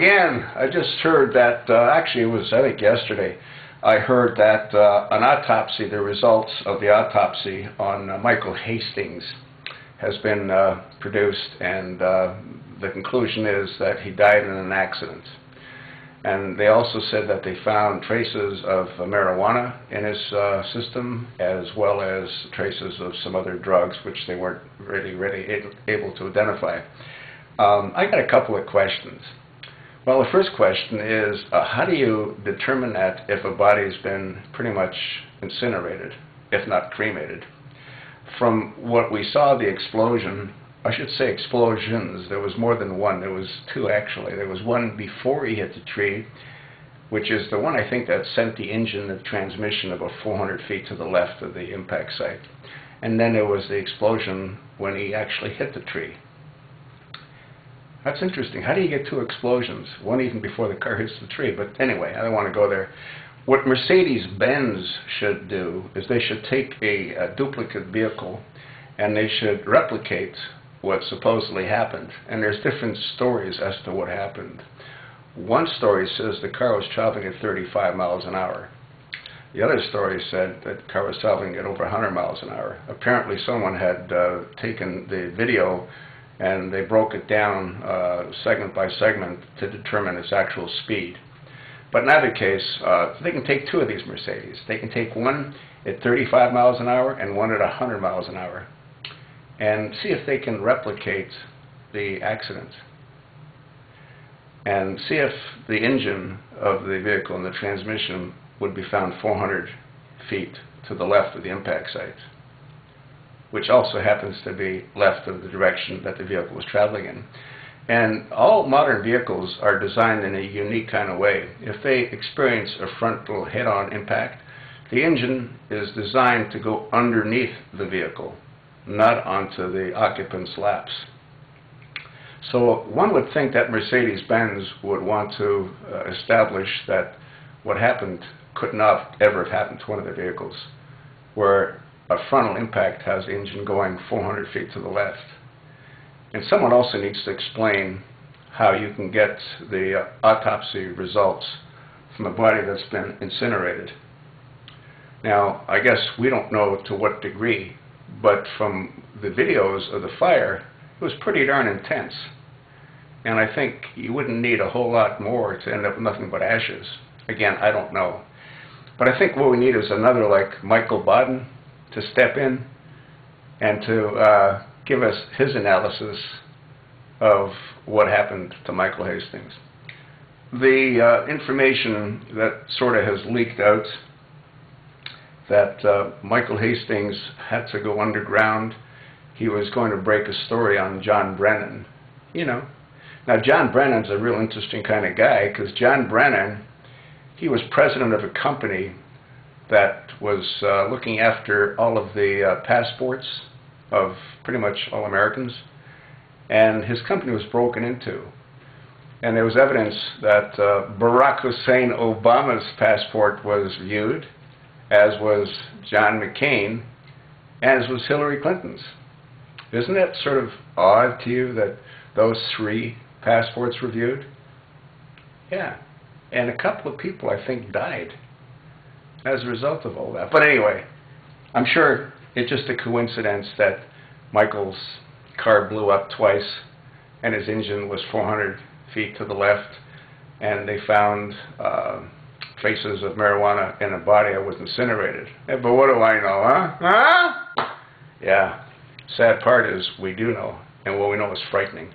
Again, I just heard that, actually it was, I think yesterday, I heard that an autopsy, the results of the autopsy on Michael Hastings has been produced, and the conclusion is that he died in an accident. And they also said that they found traces of marijuana in his system, as well as traces of some other drugs, which they weren't really able to identify. I got a couple of questions. Well, the first question is, how do you determine that if a body's been pretty much incinerated, if not cremated? From what we saw, the explosion, I should say explosions, there was more than one. There was two, actually. There was one before he hit the tree, which is the one, I think, that sent the engine of transmission about 400 feet to the left of the impact site. And then there was the explosion when he actually hit the tree. That's interesting. How do you get two explosions? One even before the car hits the tree. But anyway, I don't want to go there. What Mercedes-Benz should do is they should take a duplicate vehicle and they should replicate what supposedly happened. And there's different stories as to what happened. One story says the car was traveling at 35 miles an hour. The other story said that the car was traveling at over 100 miles an hour. Apparently someone had taken the video and they broke it down segment by segment to determine its actual speed. But in either case, they can take two of these Mercedes. They can take one at 35 miles an hour and one at 100 miles an hour, and see if they can replicate the accident, and see if the engine of the vehicle and the transmission would be found 400 feet to the left of the impact site, which also happens to be left of the direction that the vehicle was traveling in. And all modern vehicles are designed in a unique kind of way. If they experience a frontal head-on impact, the engine is designed to go underneath the vehicle, not onto the occupant's laps. So one would think that Mercedes-Benz would want to establish that what happened could not ever have happened to one of their vehicles, where a frontal impact has the engine going 400 feet to the left. And someone also needs to explain how you can get the autopsy results from a body that's been incinerated. Now, I guess we don't know to what degree, but from the videos of the fire, it was pretty darn intense. And I think you wouldn't need a whole lot more to end up with nothing but ashes. Again, I don't know. But I think what we need is another like Michael Bodine to step in and to give us his analysis of what happened to Michael Hastings. The information that sort of has leaked out that Michael Hastings had to go underground. He was going to break a story on John Brennan. You know. Now, John Brennan's a real interesting kind of guy, because John Brennan, he was president of a company that was looking after all of the passports of pretty much all Americans, and his company was broken into. And there was evidence that Barack Hussein Obama's passport was viewed, as was John McCain, as was Hillary Clinton's. Isn't that sort of odd to you that those three passports were viewed? Yeah. And a couple of people, I think, died as a result of all that. But anyway, I'm sure it's just a coincidence that Michael's car blew up twice and his engine was 400 feet to the left, and they found traces of marijuana in a body that was incinerated. Yeah, but what do I know, huh? Huh? Yeah. Sad part is we do know, and what we know is frightening.